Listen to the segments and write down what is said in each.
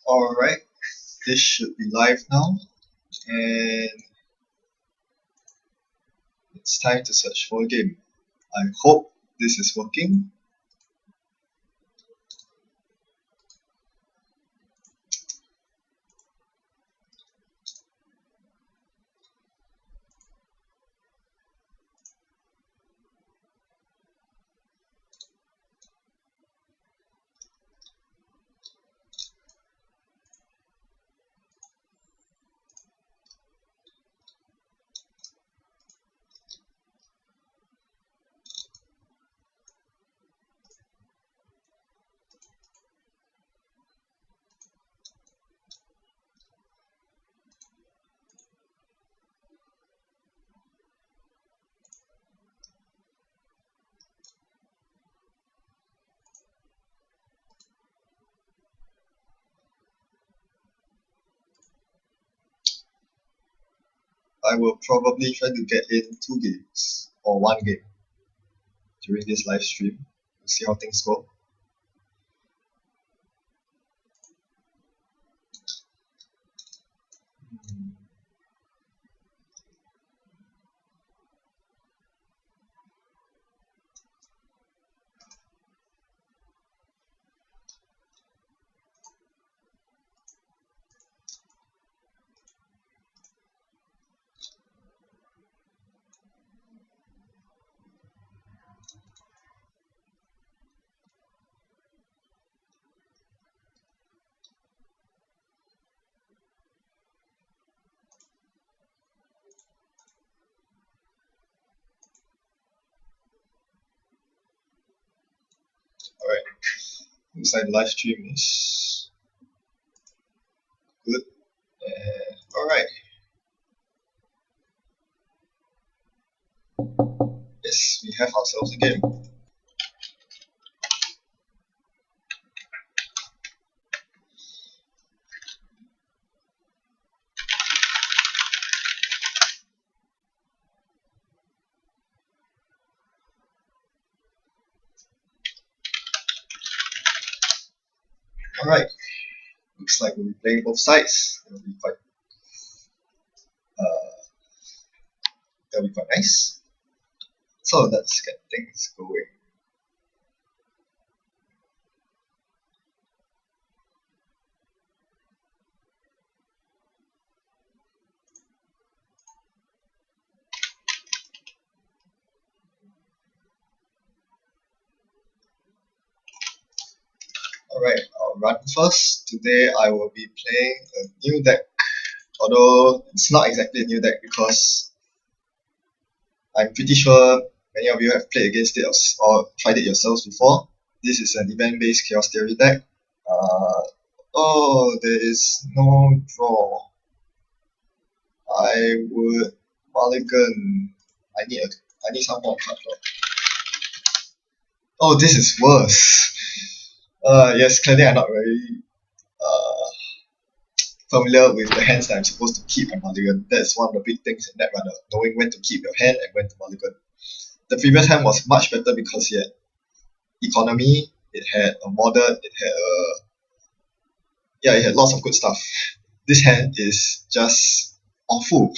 Alright, this should be live now, and it's time to search for a game. I hope this is working. I will probably try to get in 2 games or 1 game during this live stream. We'll see how things go. Alright, looks like the live stream is good. Alright. Yes, we have ourselves a game. Alright, looks like we'll be playing both sides. That'll be quite nice. So let's get things going. Alright, I'll run first. Today I will be playing a new deck, although it's not exactly a new deck because I'm pretty sure many of you have played against it or tried it yourselves before. This is an event-based Chaos Theory deck. Oh, there is no draw. I would mulligan. I need some more card draw. Oh, this is worse. Yes, clearly I'm not very familiar with the hands that I'm supposed to keep and mulligan. That's one of the big things in Netrunner, knowing when to keep your hand and when to mulligan. The previous hand was much better because it had economy, it had a modern, it had lots of good stuff. This hand is just awful.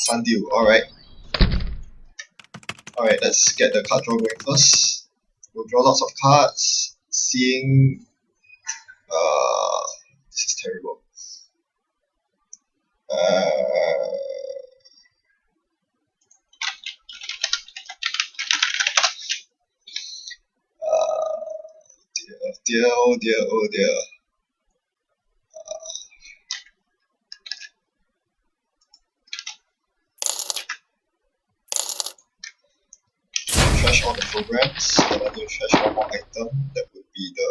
Sundew, alright. Alright, let's get the card draw going first. We'll draw lots of cards, seeing... this is terrible. Oh dear. Trash all the programs, then I need to trash one more item. That would be the...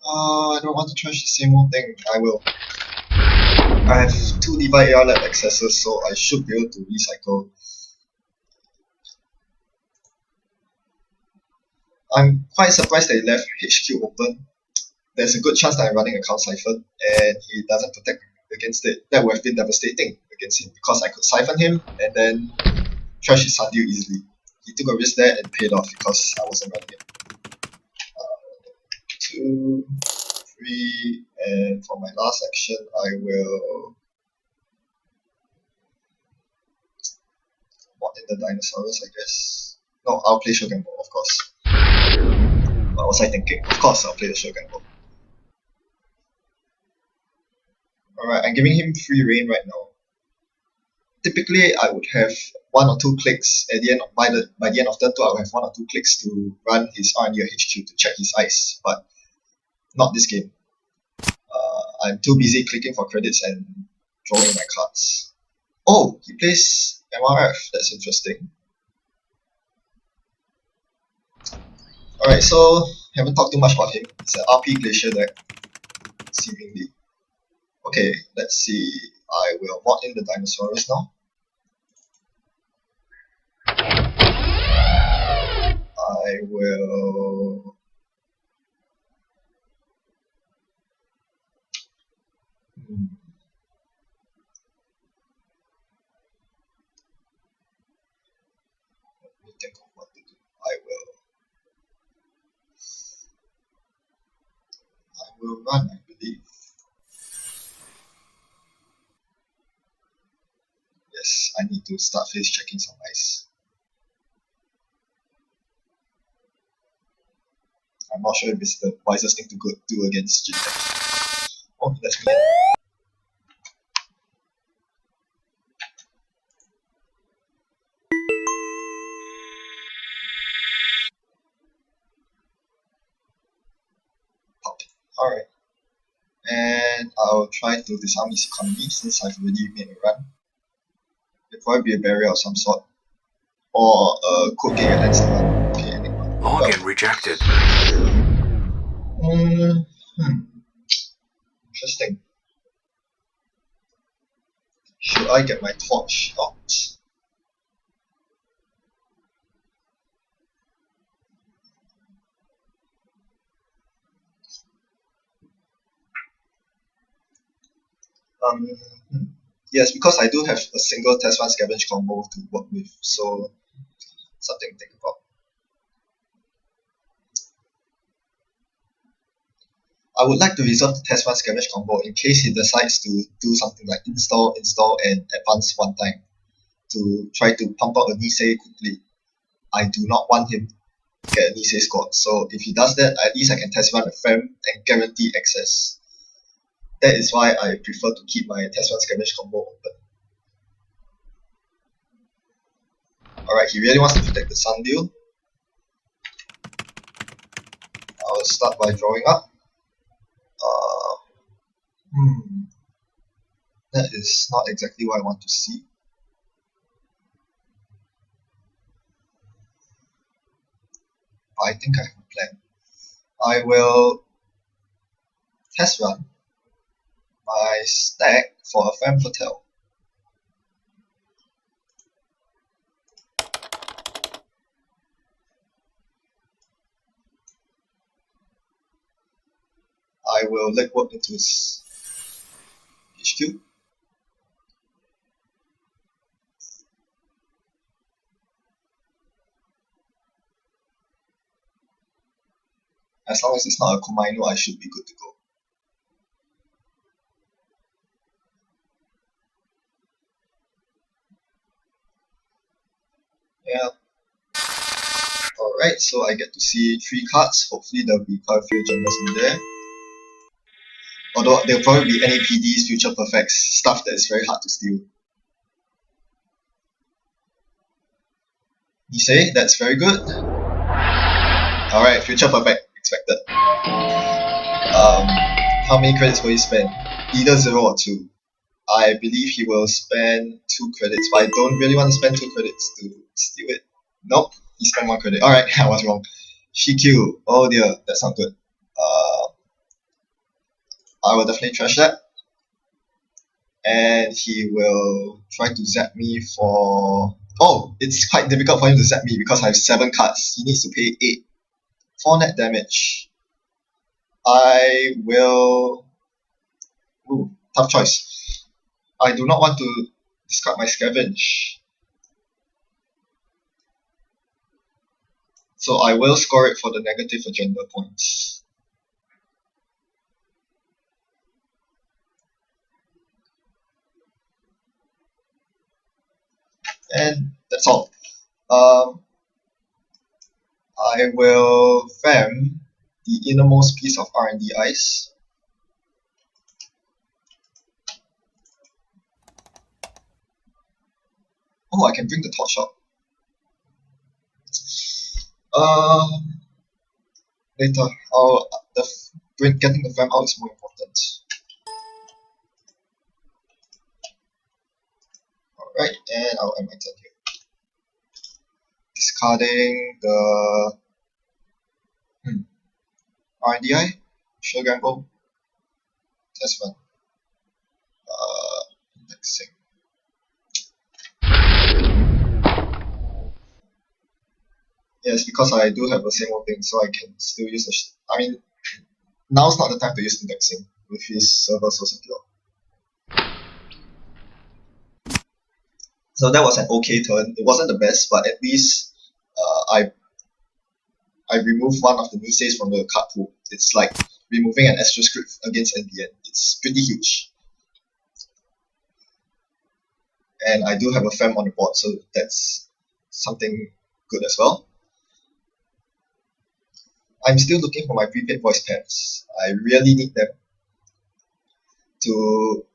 I don't want to trash the same old thing. I will. I have 2 Levi AR lab accesses, so I should be able to recycle. I'm quite surprised that he left HQ open. There's a good chance that I'm running a Count Siphon, and he doesn't protect against it. That would have been devastating against him, because I could Siphon him, and then trash his Sundew easily. he took a risk there and paid off because I wasn't running it. 2, 3, and for my last action, I will mod in the dinosaurs, I guess. No, I'll play Shogun Ball, of course. What was I thinking? Of course, I'll play the Shogun Ball. Alright, I'm giving him free reign right now. Typically, I would have 1 or 2 clicks at the end by the end of turn 2. I will have 1 or 2 clicks to run his R&D or HQ to check his ice, but not this game. I'm too busy clicking for credits and drawing my cards. Oh, he plays MRF. That's interesting. Alright, so haven't talked too much about him. It's an RP Glacier deck, seemingly. Okay, let's see. I will mod in the dinosaurs now. I will let me think of what to do. I will run, I believe. Yes, I need to start face checking some ice. I'm not sure if it's the wisest thing to do against Jin. Oh, that's me. Pop. Alright. And I'll try to disarm his economy since I've already made a run. It'll probably be a barrier of some sort. Or a code game against someone. Okay, Enigma. Login rejected. Interesting. Should I get my torch out? Yes, because I do have a single test 1 scavenge combo to work with, so something to think about. I would like to reserve the test 1 scavenge combo in case he decides to do something like install, and advance 1 time to try to pump out a Nisei quickly. I do not want him to get a Nisei squad, so if he does that, at least I can test run a Fem and guarantee access. That is why I prefer to keep my test 1 scavenge combo open. Alright, he really wants to protect the Sundew. I'll start by drawing up. That is not exactly what I want to see. I think I have a plan. I will test run my stack for a Femme Fatale. I will legwork into his HQ. As long as it's not a Komainu, I should be good to go. Yeah. Alright, so I get to see 3 cards. Hopefully there'll be quite a few genders in there. Although there'll probably be NAPDs, Future Perfects, stuff that is very hard to steal. Nisei, that's very good. Alright, Future Perfect, expected. How many credits will he spend? Either 0 or 2. I believe he will spend 2 credits, but I don't really want to spend 2 credits to steal it. Nope, he spent 1 credit. Alright, I was wrong. Shikyu, oh dear, that's not good. I will definitely trash that. And he will try to zap me for... Oh, it's quite difficult for him to zap me because I have 7 cards. He needs to pay 8. 4 net damage. I will... Ooh, tough choice. I do not want to discard my scavenge. So I will score it for the negative agenda points. And that's all. I will fam the innermost piece of R&D ice. Oh, I can bring the torch up. Later, getting the fam out is more important. Alright, and I'll end my turn here. Discarding the RDI, Sure Gamble, test run, indexing. Yes, because I do have the same old thing, so I can still use the. I mean, now's not the time to use indexing with his server so secure. So that was an okay turn. It wasn't the best, but at least I removed one of the Niseis from the card pool. It's like removing an extra script against NBN. It's pretty huge. And I do have a fam on the board, so that's something good as well. I'm still looking for my prepaid voice pairs. I really need them to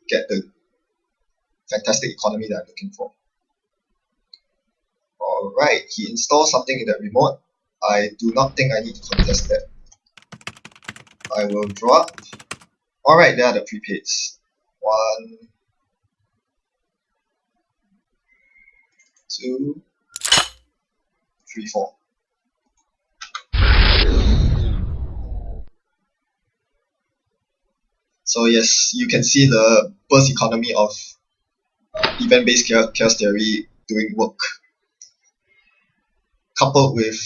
get the fantastic economy that I'm looking for. Alright, he installed something in the remote. I do not think I need to contest that. I will draw up. Alright, there are the prepaids. 1, 2, 3, 4. So yes, you can see the burst economy of event-based chaos theory doing work, coupled with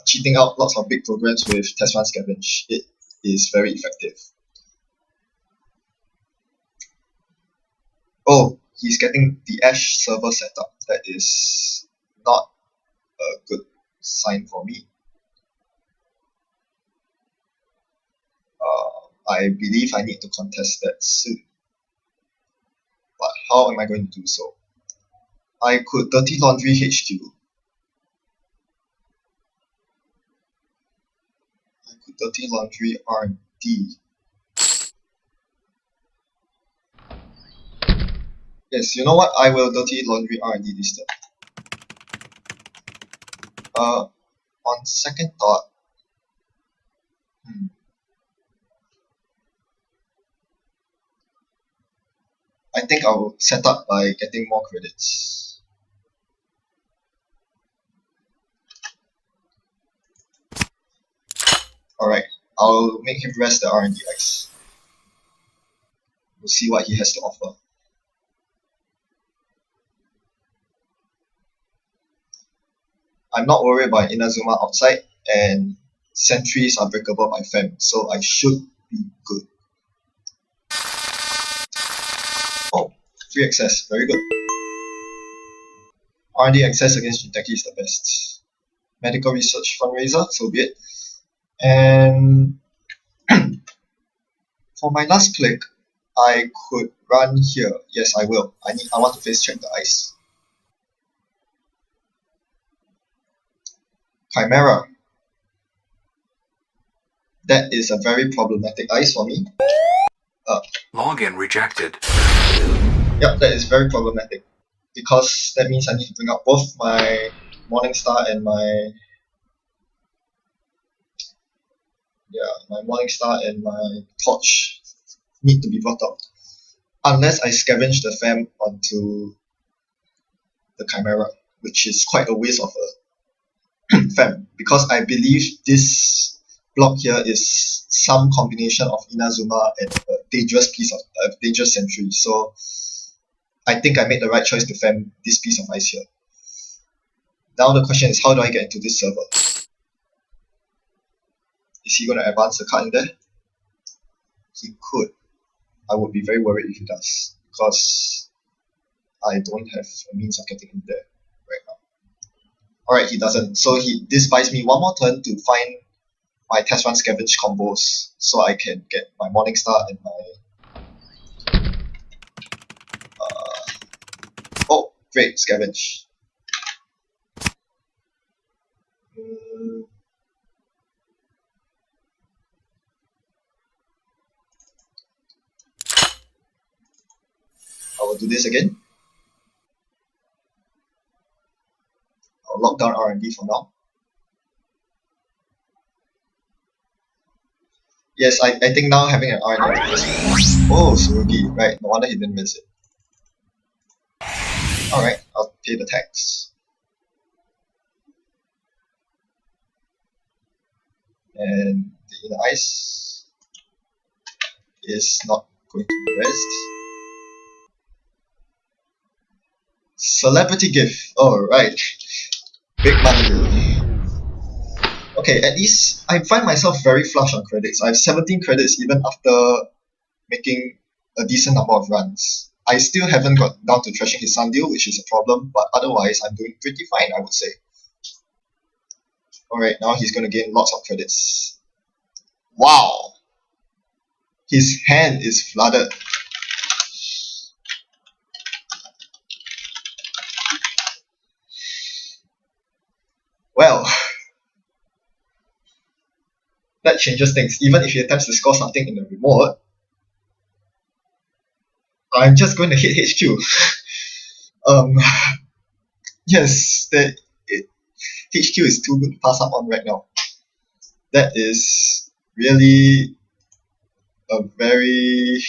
cheating out lots of big programs with test run scavenge. It is very effective. Oh, he's getting the Ash server setup. That is not a good sign for me. I believe I need to contest that soon. But how am I going to do so? I could Dirty Laundry HQ. I could Dirty Laundry R&D. Yes, you know what? I will Dirty Laundry R&D this turn. On second thought, I think I'll set up by getting more credits. Alright, I'll make him rest the R&D ice. We'll see what he has to offer. I'm not worried about Inazuma outside, and sentries are breakable by fam, so I should be good. Oh, free access, very good. R&D access against Jinteki is the best. Medical research fundraiser, so be it. And for my last click, I could run here. Yes, I will. I want to face check the ice. Chimera. That is a very problematic ice for me. Login rejected. Yep, that is very problematic. Because that means I need to bring up both my Morningstar and my Morningstar and my Torch need to be brought up. Unless I scavenge the fam onto the Chimera, which is quite a waste of a fam, because I believe this block here is some combination of Inazuma and a dangerous piece of dangerous sentry. So I think I made the right choice to fam this piece of ice here. Now the question is, how do I get into this server? Is he going to advance the card in there? He could. I would be very worried if he does, because I don't have a means of getting in there right now. Alright, he doesn't. So this buys me one more turn to find my test run scavenge combos so I can get my Morningstar and my oh great, scavenge. I will do this again. I'll lock down R&D for now. Yes, I think now having an R&D is oh, Surugi, right, no wonder he didn't miss it. Alright, I'll pay the tax. And the ice is not going to be raised. Celebrity gift, alright. Big money. Okay, at least I find myself very flush on credits. I have 17 credits even after making a decent number of runs. I still haven't got down to trashing his Sun deal, which is a problem, but otherwise I'm doing pretty fine, I would say. Alright, now he's going to gain lots of credits. Wow! His hand is flooded. Well, that changes things. Even if he attempts to score something in the remote, I'm just going to hit HQ. Yes, HQ is too good to pass up on right now. That is really a very...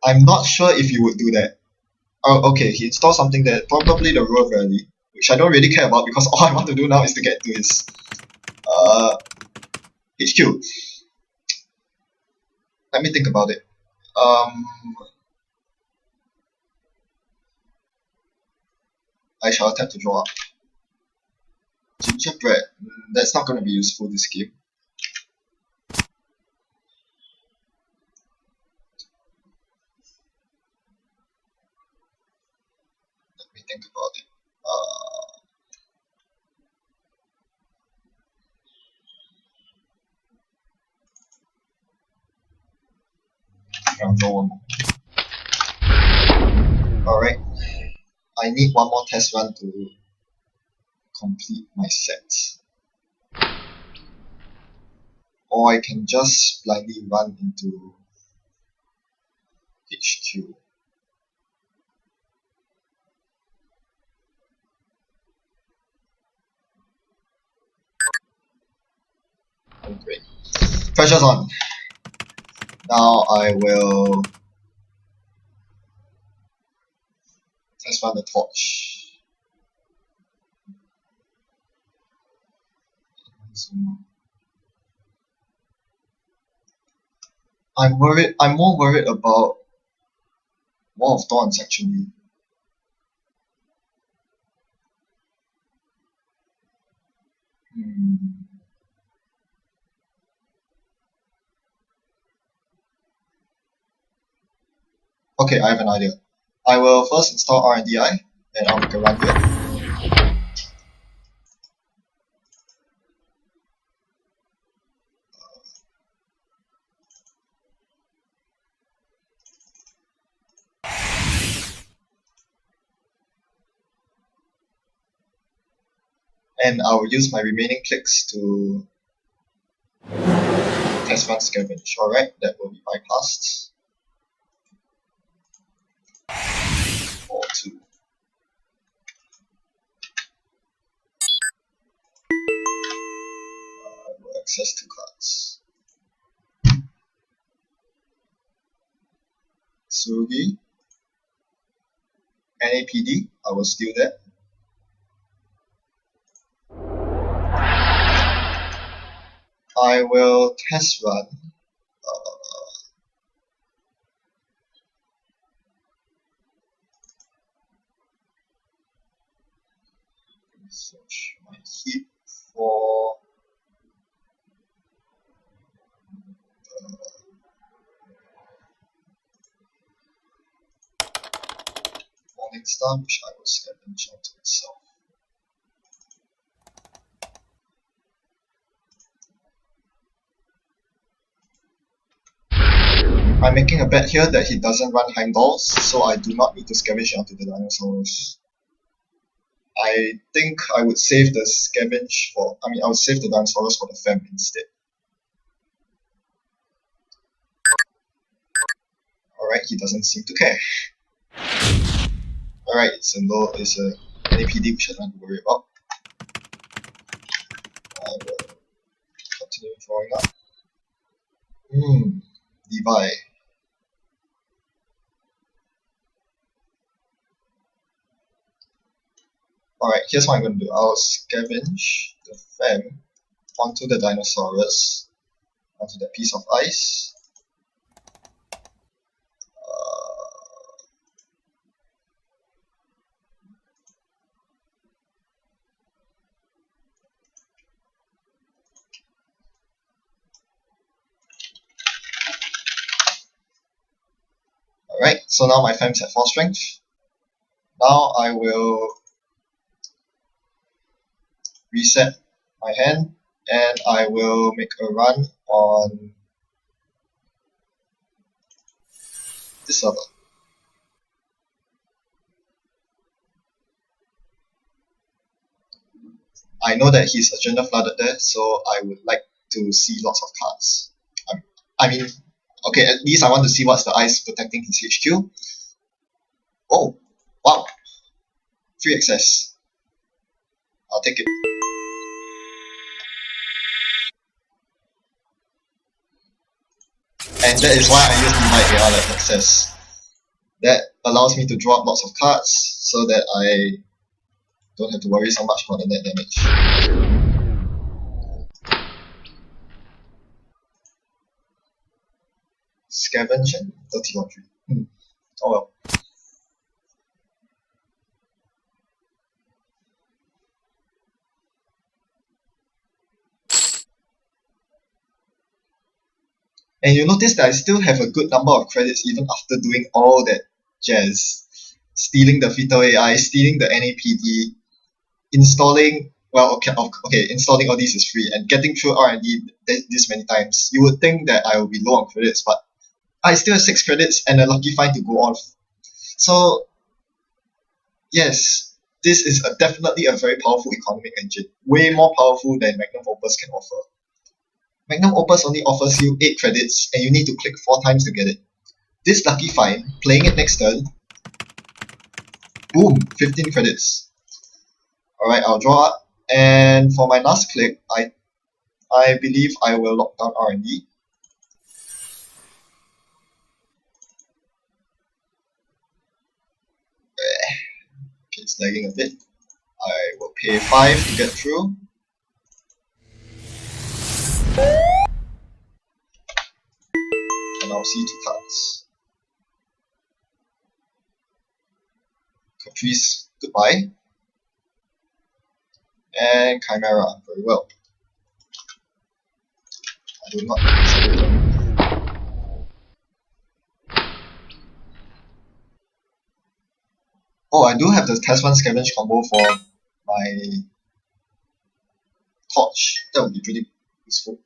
I'm not sure if you would do that. Oh, okay, he installed something there, probably the Road Rally, which I don't really care about because all I want to do now is to get to his HQ. Let me think about it. I shall attempt to draw up. Gingerbread, that's not going to be useful this game. Let me think about it. I'll draw one more. Alright. I need one more test run to complete my set. Or I can just blindly run into HQ. Oh, great. Pressure's on. Now I will test run the torch. I'm more worried about Wall of Thorns actually. Okay, I have an idea. I will first install RNDI, and I'll make a run here. And I will use my remaining clicks to test run scavenge. Alright, that will be bypassed. 4-2. I will access 2 cards. Sugi. NAPD, I will steal that. I will test run search my heap for Morningstar, which I will scavenge onto itself. I'm making a bet here that he doesn't run Heimdalls, so I do not need to scavenge onto the dinosaurs. I think I would save the scavenge for, I would save the dinosaurs for the fem instead. Alright, he doesn't seem to care. Alright, it's a NAPD we should not worry about. I will continue drawing up. Levi. Alright, here's what I'm going to do. I'll scavenge the fem onto the Dinosaurus, onto that piece of ice. Alright, so now my fem's at 4 strength. Now I will reset my hand and I will make a run on this server. I know that he's agenda flooded there, so I would like to see lots of cards. Okay, at least I want to see what's the ice protecting his HQ. Oh, wow. Free access. I'll take it. And that is why I use Levi AR like access. That allows me to draw up lots of cards so that I don't have to worry so much about the net damage. Scavenge and dirty laundry. Oh well. And you notice that I still have a good number of credits even after doing all that jazz. Stealing the Fetal AI, stealing the NAPD, installing, installing all these is free, and getting through R&D this many times. You would think that I will be low on credits, but I still have 6 credits and a lucky find to go off. So, yes, this is definitely a very powerful economic engine. Way more powerful than Magnum Opus can offer. Magnum Opus only offers you 8 credits and you need to click 4 times to get it. This lucky find, playing it next turn, boom, 15 credits. Alright, I'll draw up, and for my last click, I believe I will lock down R&D. Okay, it's lagging a bit. I will pay 5 to get through. And I'll see 2 cards. Caprice, goodbye. And Chimera, very well. I do not need this. Oh, I do have the test 1 scavenge combo for my torch. That would be pretty useful.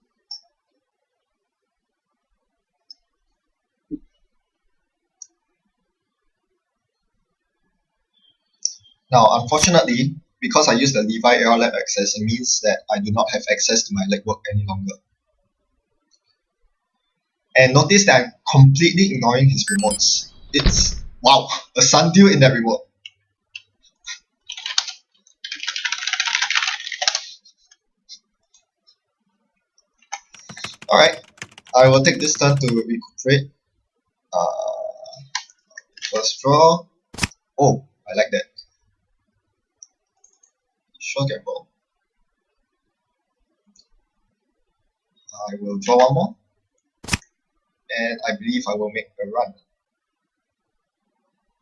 Now, unfortunately, because I use the Levi AR Lab access, it means that I do not have access to my legwork any longer. And notice that I'm completely ignoring his remotes. It's, wow, a Sundew in that remote. Alright, I will take this turn to recuperate. First draw. Oh, I like that. Sure gamble. I will draw 1 more. And I believe I will make a run.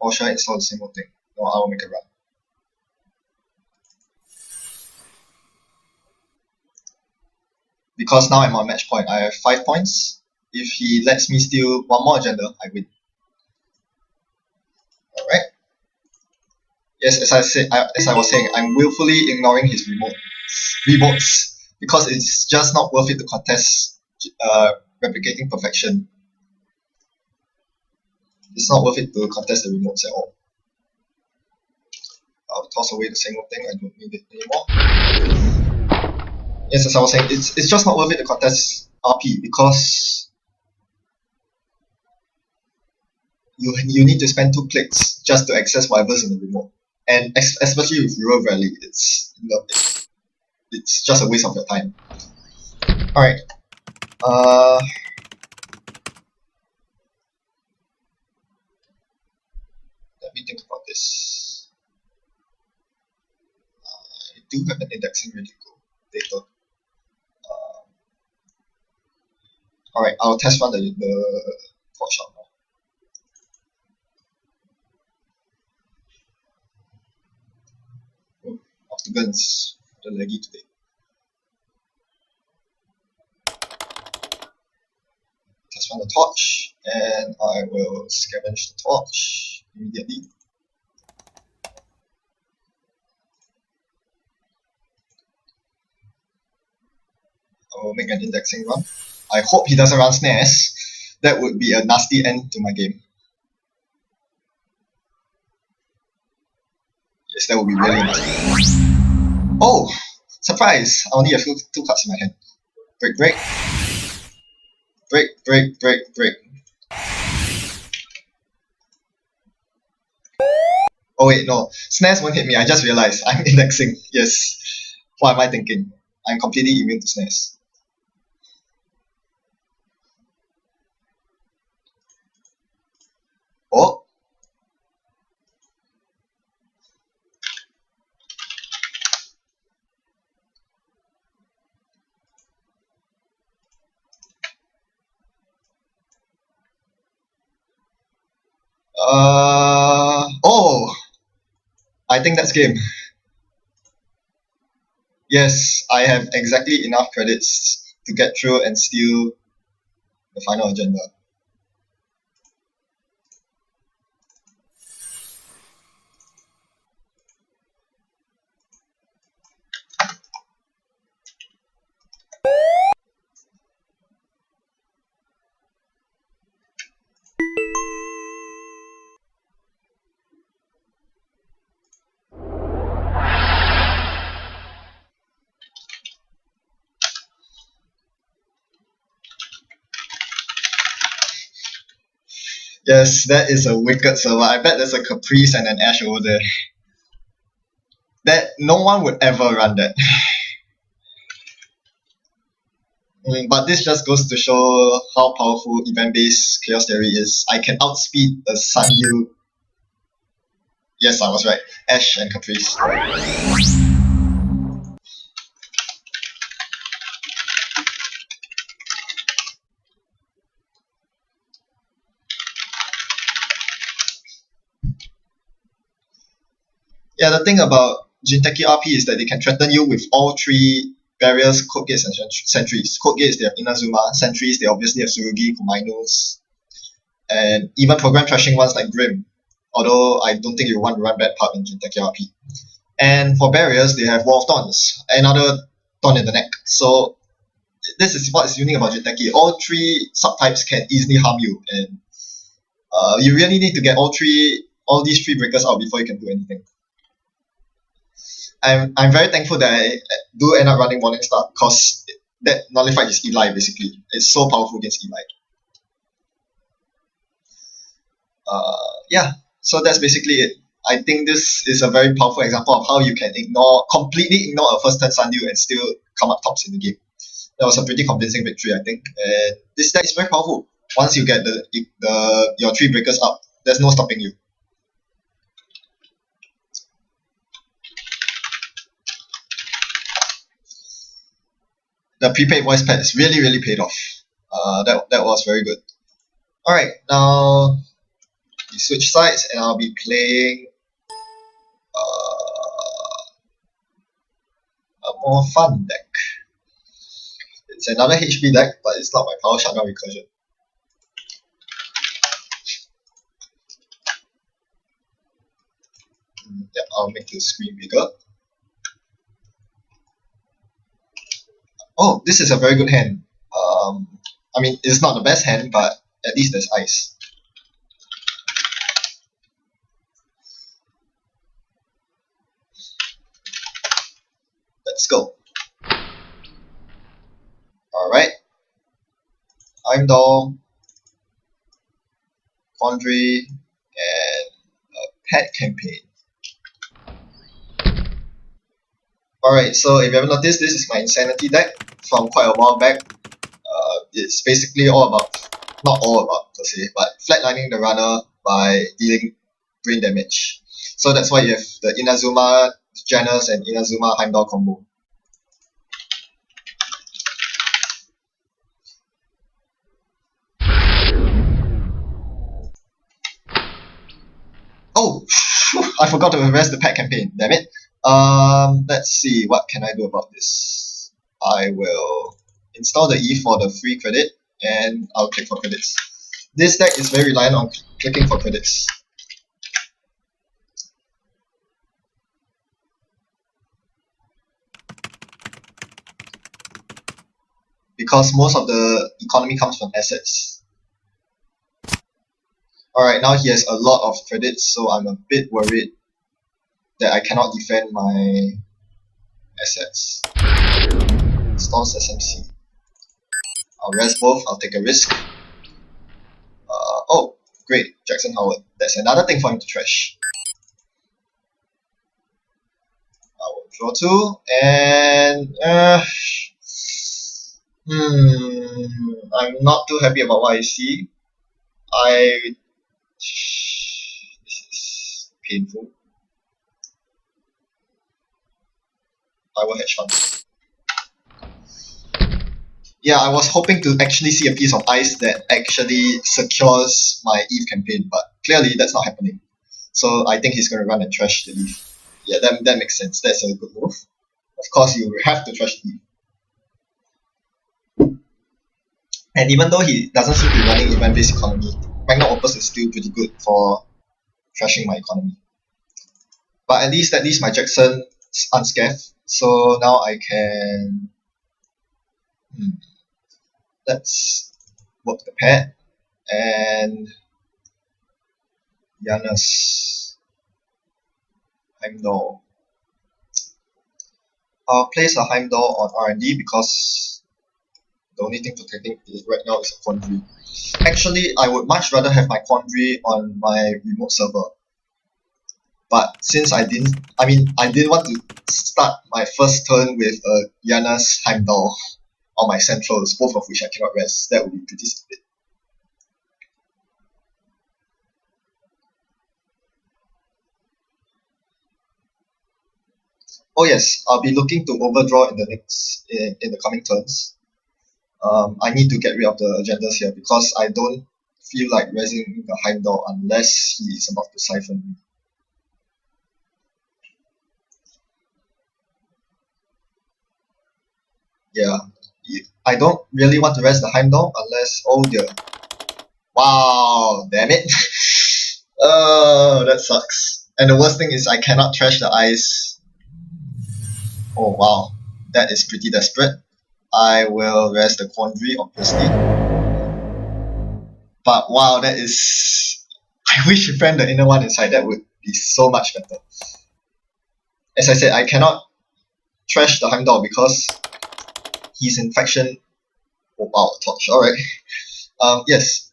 Or should I install the same old thing? No, I will make a run. Because now I'm on match point, I have 5 points. If he lets me steal 1 more agenda, I win. Alright. Yes, as I was saying, I'm willfully ignoring his remotes because it's just not worth it to contest replicating perfection. it's not worth it to contest the remotes at all. I'll toss away the same old thing, I don't need it anymore. Yes, as I was saying, it's just not worth it to contest RP because you need to spend 2 clicks just to access whatever's in the remote. And especially with River Valley, it's just a waste of your time. Alright. Let me think about this. I do have an indexing ready to go. Data. Alright, I'll test run the torch out now. Oh, off the guns. The laggy today. Test run the torch, and I will scavenge the torch immediately. I will make an indexing run. I hope he doesn't run snares. That would be a nasty end to my game. Yes, that would be really nasty. Oh! Surprise! I only have 2 cards in my hand. Break, break. Break, break, break, break. Oh wait, no. Snares won't hit me, I just realized. I'm indexing. Yes. What am I thinking? I'm completely immune to snares. Oh! Oh! I think that's game. Yes, I have exactly enough credits to get through and steal the final agenda. Yes, that is a wicked server. I bet there's a Caprice and an Ash over there. That no one would ever run that. But this just goes to show how powerful event-based chaos theory is. I can outspeed a Sundew. Yes, I was right. Ash and Caprice. Yeah, the thing about Jinteki RP is that they can threaten you with all 3 barriers, code gates, and sentries. Code gates, they have Inazuma. Sentries, they obviously have Tsurugi, Kumainos, and even program trashing ones like Grim. Although I don't think you want to run that part in Jinteki RP. And for barriers, they have Wall of Thorns, another thorn in the neck. So this is what is unique about Jinteki. All 3 subtypes can easily harm you, and you really need to get all these 3 breakers out before you can do anything. I'm very thankful that I do end up running Morning Star because that nullified is Eli basically. It's so powerful against Eli. Yeah, so that's basically it. I think this is a very powerful example of how you can completely ignore a first turn Sundew and still come up tops in the game. That was a pretty convincing victory, I think. And this deck is very powerful. Once you get your 3 breakers up, there's no stopping you. The prepaid voice pads really paid off. That was very good. Alright, now we switch sides and I'll be playing a more fun deck. It's another HP deck, but it's not my power shutdown recursion. Yeah, I'll make the screen bigger. Oh, this is a very good hand. I mean, it's not the best hand, but at least there's ice. Heimdall, Quandary, and a pet campaign. Alright, so if you haven't noticed, this is my Insanity deck from quite a while back. It's basically all about, not all about per se, but flatlining the runner by dealing brain damage. So that's why you have the Inazuma Janus and Inazuma Heimdall combo. Oh, I forgot to arrest the pet campaign, damn it. Let's see, what can I do about this? I will install the E for the free credit, and I'll click for credits. This deck is very reliant on clicking for credits. Because most of the economy comes from assets. Alright, now he has a lot of credits, so I'm a bit worried that I cannot defend my assets. Installs SMC. I'll rest both, I'll take a risk. Oh, great, Jackson Howard. That's another thing for him to trash. I will draw 2, and I'm not too happy about what I see. This is painful. I will hedge funds. Yeah, I was hoping to actually see a piece of ice that actually secures my Eve campaign, but clearly that's not happening. So I think he's going to run and trash the Eve. Yeah, that makes sense. That's a good move. Of course, you have to trash the Eve. And even though he doesn't seem to be running event-based economy, Magna Opus is still pretty good for trashing my economy. But at least my Jackson is unscathed, so now I can... Let's work the pet, and Janus, Heimdall. I'll place a Heimdall on R&D because the only thing protecting it right now is a Quandary. Actually, I would much rather have my Quandary on my remote server. But since I didn't want to start my first turn with a Janus Heimdall on my centrals, both of which I cannot rest. That would be pretty stupid. Oh yes, I'll be looking to overdraw in the coming turns. I need to get rid of the agendas here because I don't feel like resing the Heimdall unless he is about to siphon me. Yeah, I don't really want to rest the Heimdall unless, oh dear. Wow, damn it. Oh, that sucks. And the worst thing is I cannot trash the ice. Oh wow, that is pretty desperate. I will rest the Quandary, obviously. But wow, that is... I wish you ran the inner one inside, that would be so much better. As I said, I cannot trash the Heimdall because he's infection. Oh wow, torch, alright. Yes,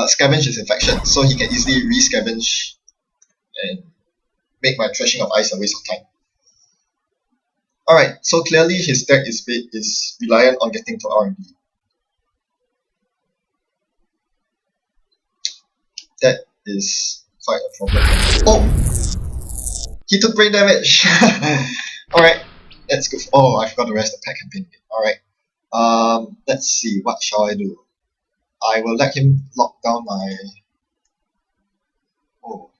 scavenge is infection, so he can easily re-scavenge and make my trashing of ice a waste of time. Alright, so clearly his deck is reliant on getting to R&D. That is quite a problem. Oh! He took brain damage! Alright, that's good. Oh, I forgot to rest the pet campaign. Alright. Let's see, what shall I do? I will let him lock down my... Oh.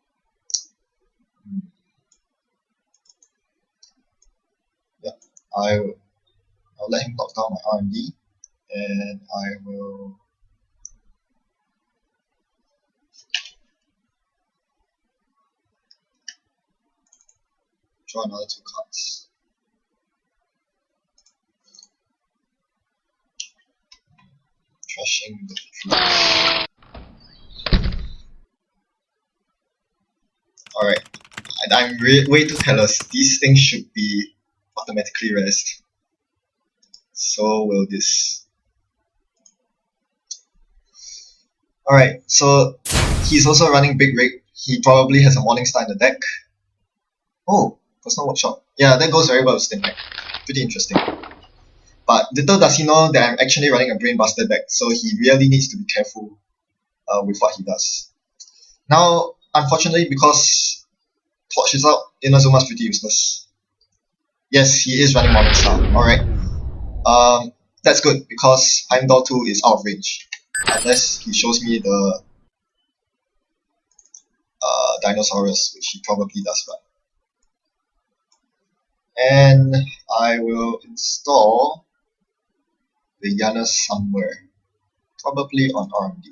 Yeah, I'll let him lock down my R&D, and I will... draw another 2 cards. Trashing the truth. Alright, I'm way too careless. These things should be automatically rest. So will this. Alright, so he's also running Big Rig. He probably has a Morningstar in the deck. Oh, personal workshop. Yeah, that goes very well with Steam Deck. Pretty interesting. But little does he know that I'm actually running a Brainbuster deck, so he really needs to be careful with what he does. Now, unfortunately, because Torch is out, Inazuma's pretty useless. Yes, he is running Morningstar. Alright. That's good because Heimdall 2 is out of range. Unless he shows me the Dinosaurus, which he probably does run. And I will install the Janus somewhere. Probably on RMD.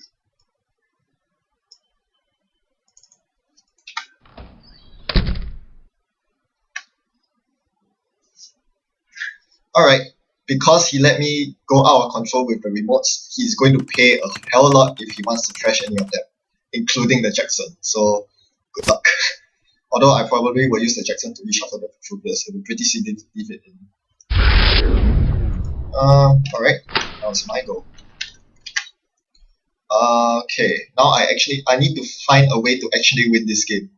Alright, because he let me go out of control with the remotes, he's going to pay a hell of a lot if he wants to trash any of them, including the Jackson. So, good luck. Although I probably will use the Jackson to reshuffle the Troopers, it will be pretty silly to leave it in. Alright, that was my goal. Okay, now I need to find a way to actually win this game.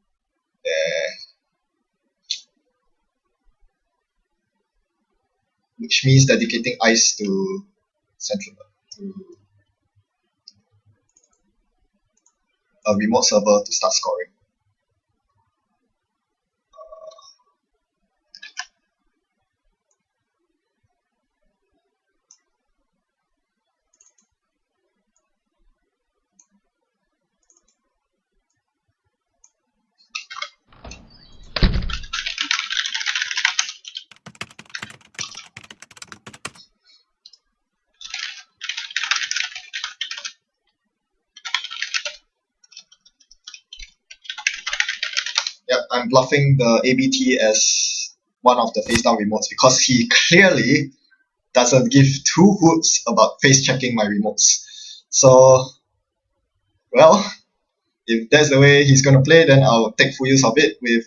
Which means dedicating ice to central to a remote server to start scoring. Yep, I'm bluffing the ABT as one of the face down remotes because he clearly doesn't give two hoots about face checking my remotes. So, well, if that's the way he's gonna play, then I'll take full use of it with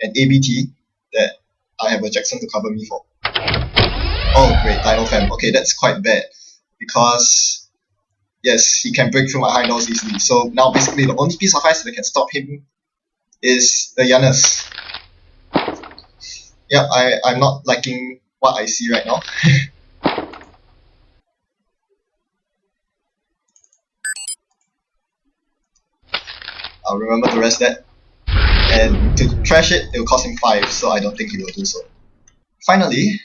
an ABT that I have a Jackson to cover me for. Oh great, Dino Fam. Okay, that's quite bad because yes, he can break through my high doors easily. So now basically the only piece of ice that can stop him is the Janus. Yep, I'm not liking what I see right now. I'll remember to rest that. And to trash it, it will cost him 5, so I don't think he will do so. Finally,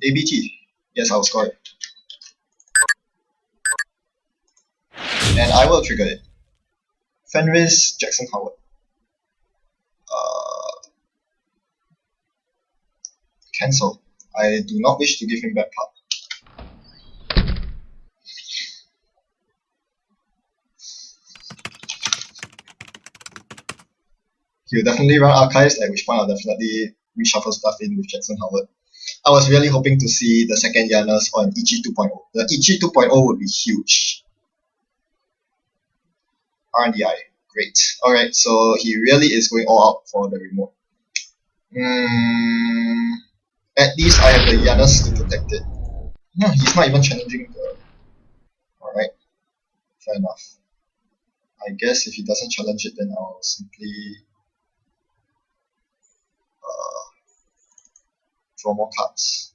ABT. Yes, I will score it. And I will trigger it. Fenris, Jackson Howard. Cancel. I do not wish to give him bad part. He'll definitely run archives, at which point I'll definitely reshuffle stuff in with Jackson Howard. I was really hoping to see the second Janus on Ichi 2.0. The Ichi 2.0 would be huge. RNDI. Great. Alright, so he really is going all out for the remote. At least I have the Janus to protect it. No, he's not even challenging the... Alright. Fair enough. I guess if he doesn't challenge it, then I'll simply draw more cards.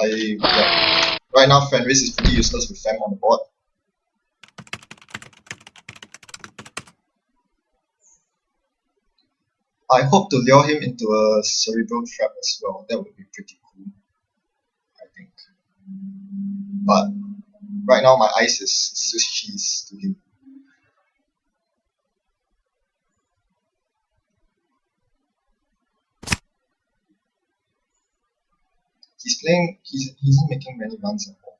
Yeah. Right now, Fenris is pretty useless with Fem on the board. I hope to lure him into a cerebral trap as well. That would be pretty cool, I think. But right now, my ice is Swiss cheese to him. He's playing. He isn't making many runs at all.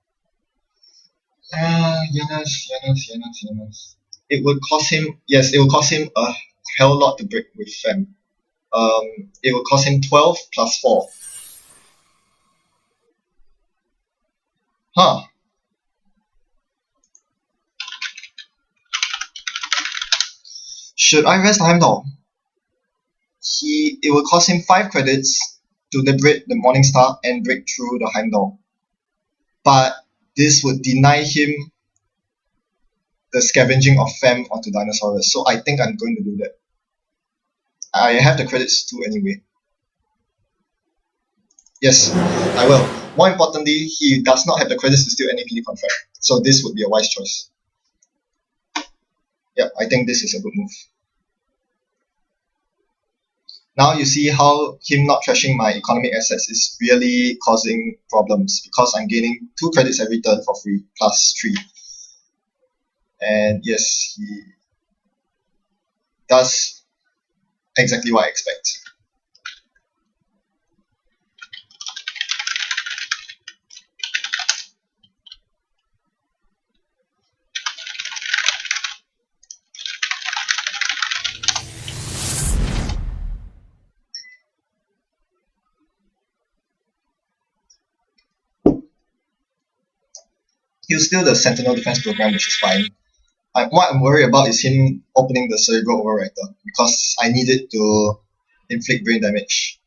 Janus. It would cost him. Yes, it will cost him a hell lot to break with Fem. It will cost him 12 plus 4. Huh. Should I rest Heimdall? it will cost him 5 credits to liberate the Morning Star and break through the Heimdall. But this would deny him the scavenging of Fem onto Dinosaurus, so I think I'm going to do that. I have the credits too anyway. Yes, I will. More importantly, he does not have the credits to steal any PD contract, so this would be a wise choice. Yeah, I think this is a good move. Now you see how him not trashing my economic assets is really causing problems, because I'm gaining 2 credits every turn for free, plus 3. And yes, he does exactly what I expect. He'll steal the Sentinel defense program, which is fine. What I'm worried about is him opening the Cerebral Overwriter, because I need it to inflict brain damage.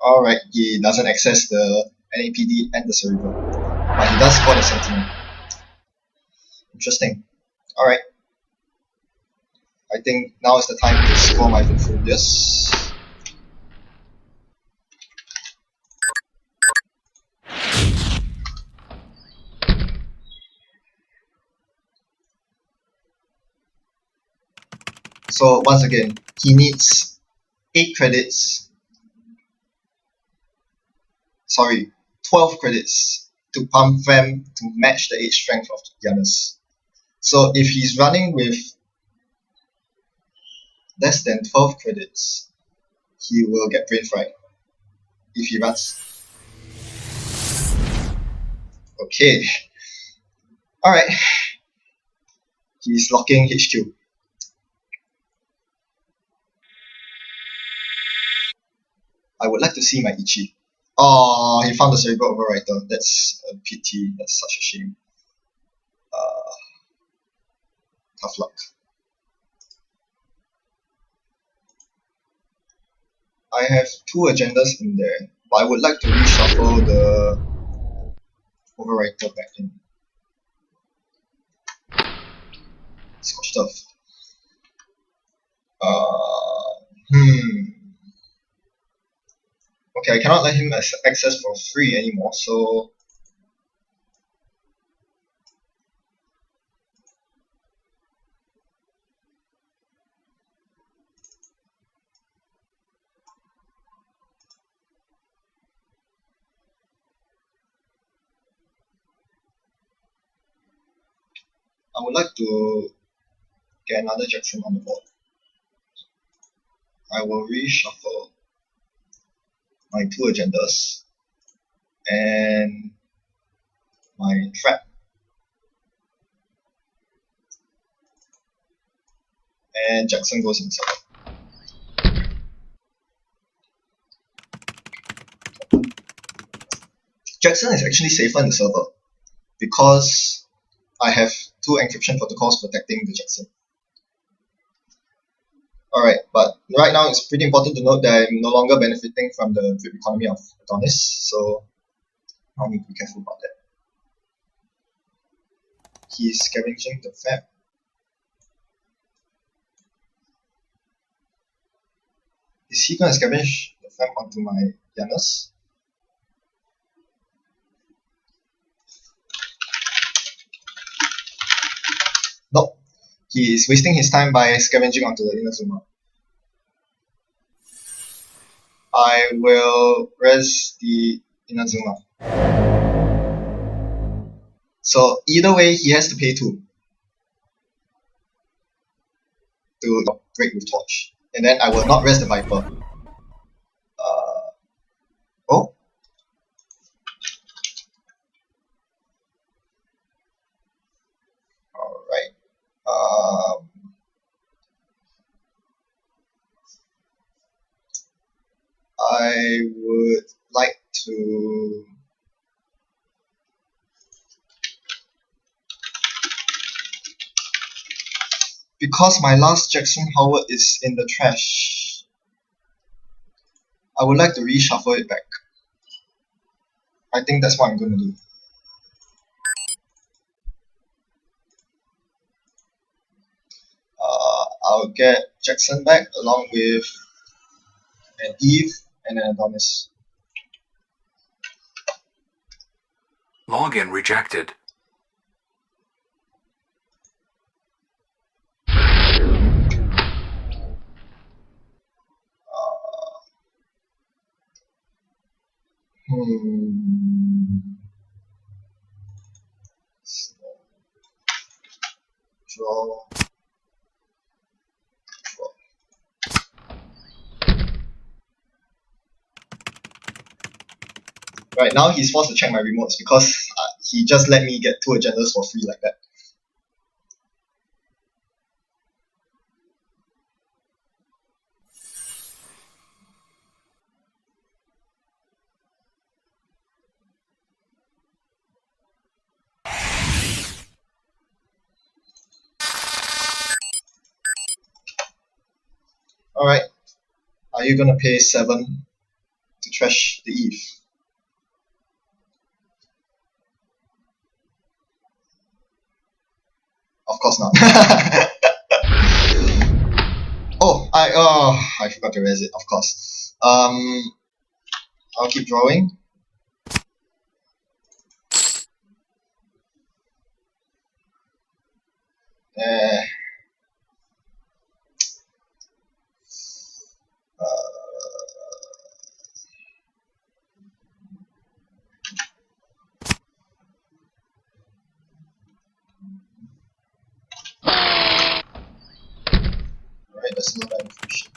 Alright, he doesn't access the NAPD and the Cerebral, but he does score the Sentinel. Interesting. Alright. I think now is the time to score my full. Yes. So once again, he needs 8 credits. Sorry, 12 credits to pump Fem to match the 8 strength of Giannis. So if he's running with less than 12 credits, he will get brain fried if he runs. Okay. Alright. He's locking HQ. I would like to see my Ichi. Oh, he found the Cerebral Overwriter. That's a pity. That's such a shame. Tough luck. I have 2 agendas in there, but I would like to reshuffle the Overwriter back in. Scotch stuff. Okay, I cannot let him access for free anymore, so I would like to get another Jackson on the board. I will reshuffle my 2 agendas and my trap. And Jackson goes inside. Jackson is actually safer in the server because I have 2 encryption protocols protecting the Jackson. Alright, but right now it's pretty important to note that I'm no longer benefiting from the drip economy of Adonis, so I need to be careful about that. He's scavenging the Fab. Is he going to scavenge the Fab onto my Janus? Nope. He is wasting his time by scavenging onto the Inazuma. I will res the Inazuma. So either way, he has to pay 2 to break with Torch. And then I will not res the Viper. Oh? Alright. I would like to because my last Jackson Howard is in the trash, I would like to reshuffle it back. I think that's what I'm going to do. I'll get Jackson back along with an Eve and an Adonis. Login rejected. Draw. Right, now he's forced to check my remotes because he just let me get 2 agendas for free like that. Alright, are you gonna pay 7 to trash the Eve? Of course not. I forgot to raise it, of course. I'll keep drawing. Alright, that's not that information.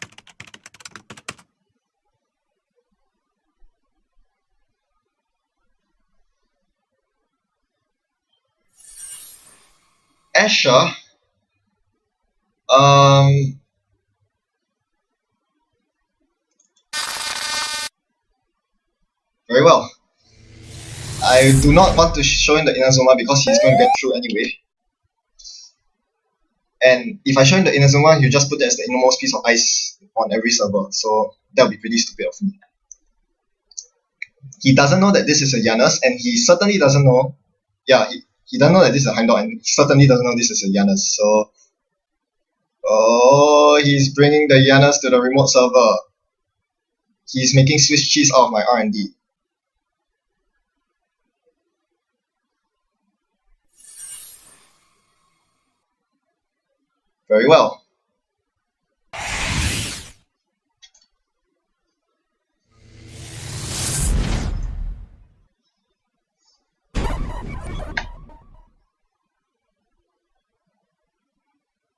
Asher. Very well. I do not want to show him the Inazuma because he's going to get through anyway. And if I show him the Inazuma, he'll just put that as the innermost piece of ice on every server. So that'll be pretty stupid of me. He doesn't know that this is a Janus, and he certainly doesn't know. Yeah, he doesn't know that this is a Heimdall, and he certainly doesn't know this is a Janus. So, oh, he's bringing the Janus to the remote server. He's making Swiss cheese out of my R&D. Very well.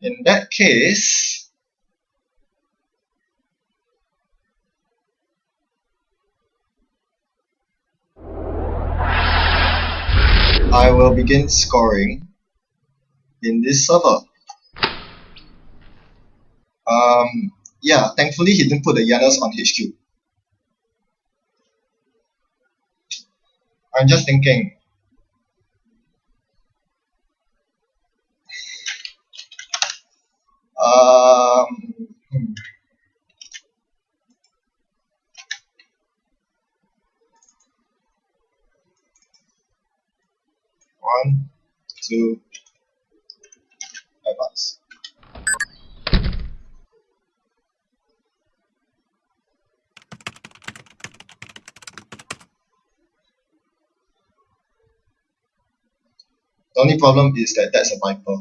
In that case, I will begin scoring in this server. Yeah, thankfully he didn't put the Janus on HQ. I'm just thinking. One, two, advance. The only problem is that that's a Viper.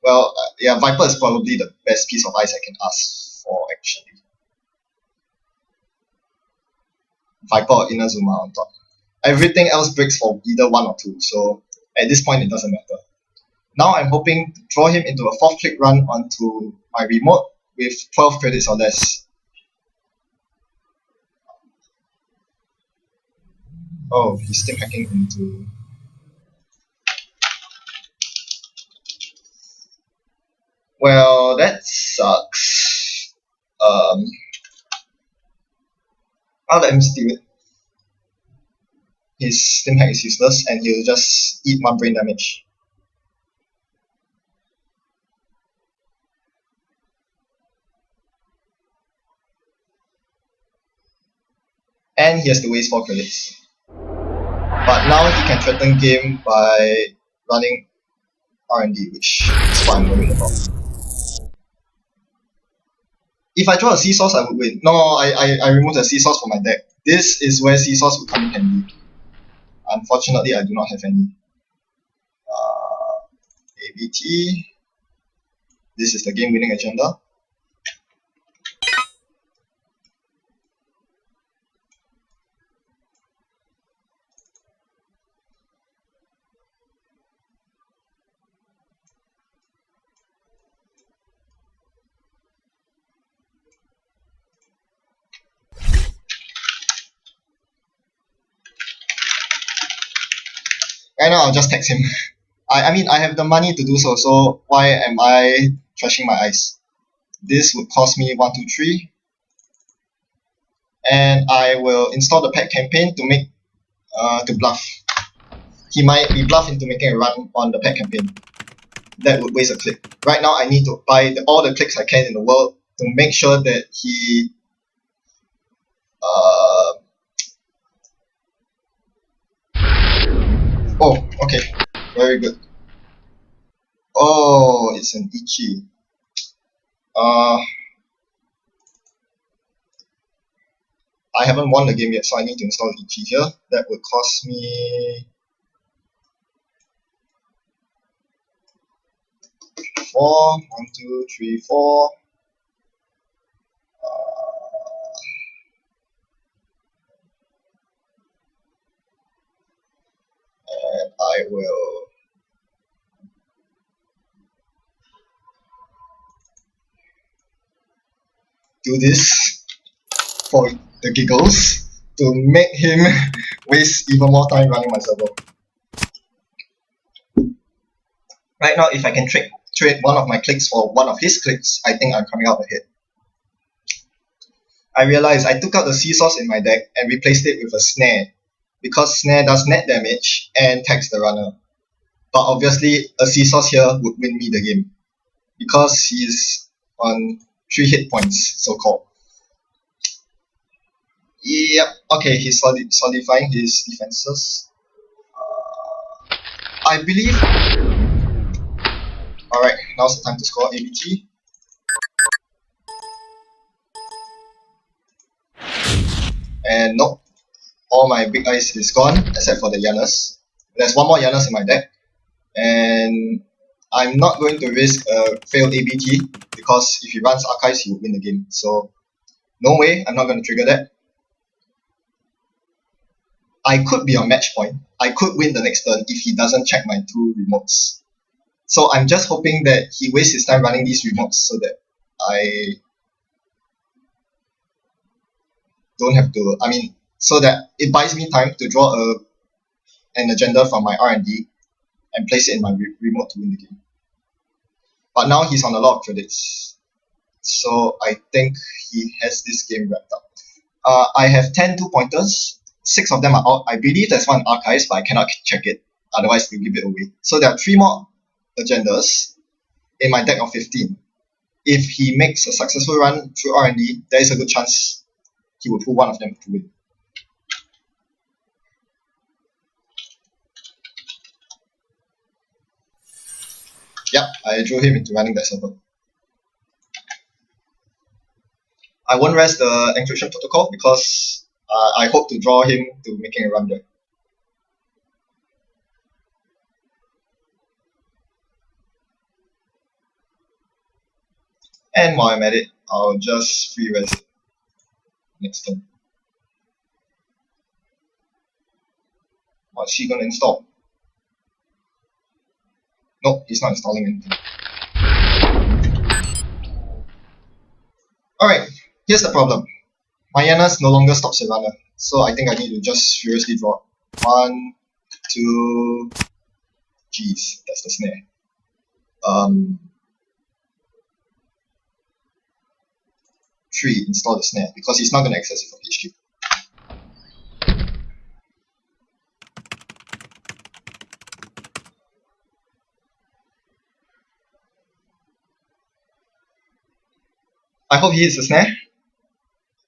Well, yeah, Viper is probably the best piece of ice I can ask for, actually. Viper or Inazuma on top. Everything else breaks for either 1 or 2, so at this point it doesn't matter. Now I'm hoping to draw him into a 4th click run onto my remote with 12 credits or less. Oh, he's still hacking into... Well, that sucks. I'll let him steal it. His stim hack is useless and he'll just eat 1 brain damage. and he has to waste 4 credits. But now he can threaten game by running R&D, which is what I'm worried about. If I draw a sea source, I would win. No, I removed the sea source from my deck. This is where sea source would come in handy. Unfortunately, I do not have any. ABT. This is the game winning agenda. Right now, I'll just text him. I mean, I have the money to do so, so why am I trashing my eyes? This would cost me 1, 2, 3. And I will install the pet campaign to make to bluff. He might be bluffed into making a run on the pet campaign. That would waste a click. Right now, I need to buy all the clicks I can in the world to make sure that he oh, okay. Very good. Oh, it's an Ichi. I haven't won the game yet, so I need to install Ichi here. That would cost me 4. 1, 2, 3, 4. And I will do this for the giggles to make him waste even more time running my server. Right now, if I can trade one of my clicks for one of his clicks, I think I'm coming out ahead. I realized I took out the sea source in my deck and replaced it with a snare, because snare does net damage and tags the runner. But obviously, a sea source here would win me the game, because he's on 3 hit points, so called. Yep, okay, he's solidifying his defenses. I believe. Alright, now's the time to score ABT. And nope, all my big eyes is gone except for the Janus. There's one more Janus in my deck, and I'm not going to risk a failed ABT, because if he runs Archives, he would win the game. So, no way, I'm not going to trigger that. I could be on match point. I could win the next turn if he doesn't check my 2 remotes. So I'm just hoping that he wastes his time running these remotes so that I don't have to, so that it buys me time to draw an agenda from my R&D and place it in my remote to win the game. But now he's on a lot of credits, so I think he has this game wrapped up. I have 10 2-pointers, 6 of them are out. I believe there's one Archives, but I cannot check it, otherwise they'll give it away. So there are 3 more agendas in my deck of 15. If he makes a successful run through R&D, there is a good chance he would pull one of them to win. Yep, I drew him into running that server. I won't rest the encryption protocol because I hope to draw him to making a run there. And while I'm at it, I'll just free res it next turn. What's he gonna install? Nope, he's not installing anything. Alright, here's the problem. My Janus no longer stops a runner, so I think I need to just furiously draw. 1, 2, jeez, that's the snare. 3, install the snare, because he's not going to access it from HQ. I hope he hits the snare.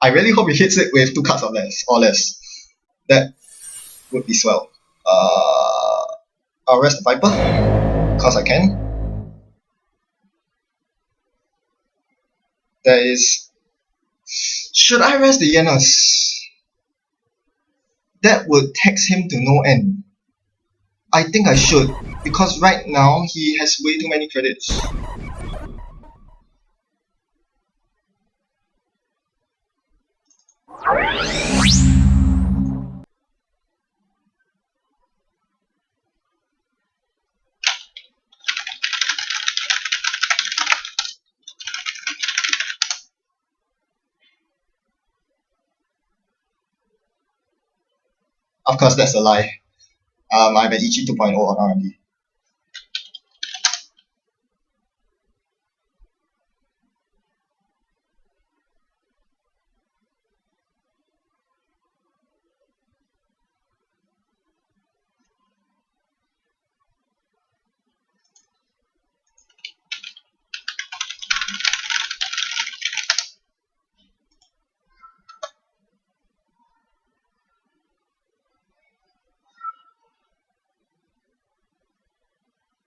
I really hope he hits it with 2 cards or less. That would be swell. I'll rest the Viper, because I can. There is... Should I rest the Yenas? That would tax him to no end. I think I should, because right now he has way too many credits. Of course, that's a lie. I'm at EG 2.0 on R&D.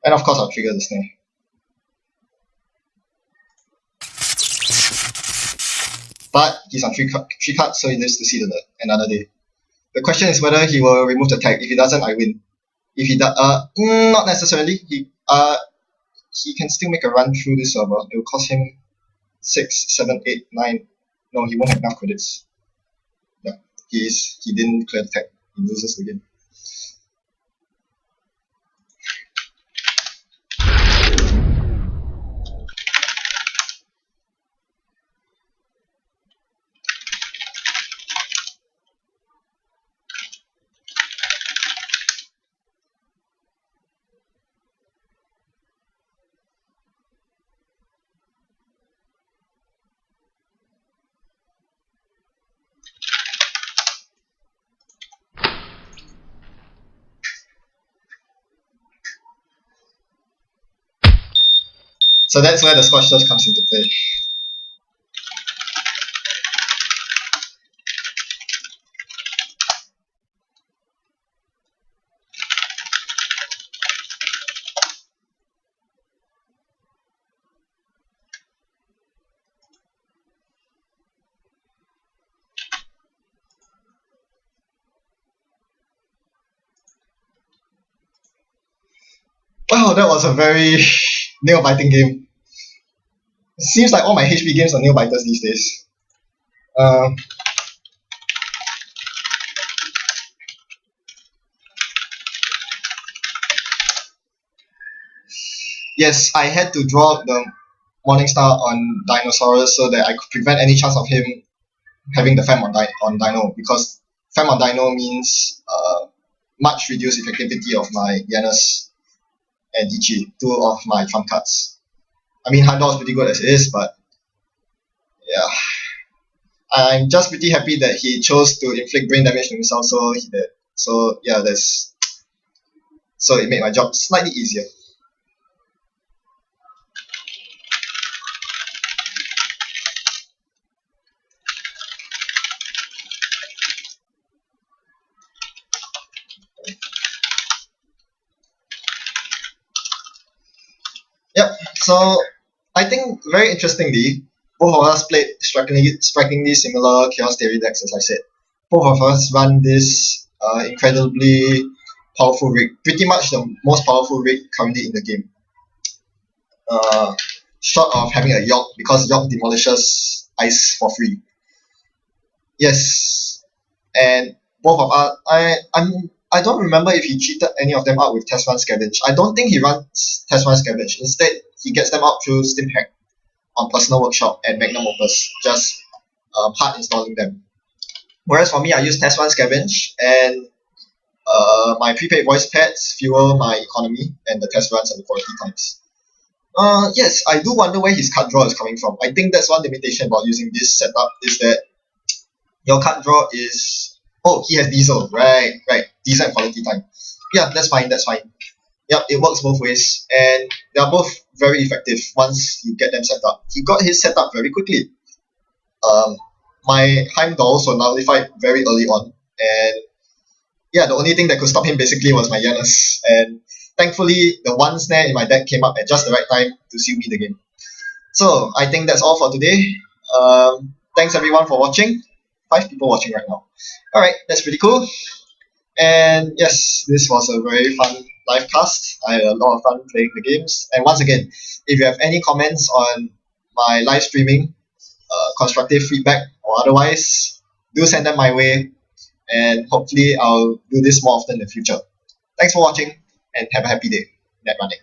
And of course I'll trigger the snare. But he's on 3 cards, so he lives to see another day. The question is whether he will remove the tag. If he doesn't, I win. If he does, not necessarily. He can still make a run through this server. It will cost him 6, 7, 8, 9. No, he won't have enough credits. Yeah, he didn't clear the tag. He loses the game. So that's where the Scorched Earth comes into play. Wow, that was a very nail-biting game. It seems like all my HP games are nail-biters these days. Yes, I had to draw the Morningstar on Dinosaurus so that I could prevent any chance of him having the Fam on Dino, because Fam on Dino means much reduced effectivity of my Yanis and Ichi, 2 of my trump cards. I mean, Handor is pretty good as it is, but yeah. I'm just pretty happy that he chose to inflict brain damage to himself, so he did. So yeah, so it made my job slightly easier. Yep, so I think very interestingly, both of us played strikingly similar Chaos Theory decks, as I said. Both of us run this incredibly powerful rig, pretty much the most powerful rig currently in the game. Short of having a York, because York demolishes ice for free. Yes, and both of us, I don't remember if he cheated any of them out with Test Run Scavenge. I don't think he runs Test Run Scavenge. Instead, he gets them out through Steam Hack on Personal Workshop and Magnum Opus, just hard installing them. Whereas for me, I use Test Run Scavenge, and my prepaid voice pads fuel my economy and the test runs and the quality times. Yes, I do wonder where his card draw is coming from. I think that's one limitation about using this setup, is that your card draw is... Oh, he has Diesel. Right. Diesel and quality time. Yeah, that's fine. Yep, it works both ways. And they are both very effective once you get them set up. He got his set up very quickly. my Heimdalls were nullified very early on, and yeah, the only thing that could stop him basically was my Janus. And thankfully, the one snare in my deck came up at just the right time to seal me the game. So I think that's all for today. Thanks everyone for watching. 5 people watching right now. Alright, that's pretty cool. And yes, this was a very fun live cast. I had a lot of fun playing the games. And once again, if you have any comments on my live streaming, constructive feedback or otherwise, do send them my way, and hopefully I'll do this more often in the future. Thanks for watching and have a happy day. Netrunner.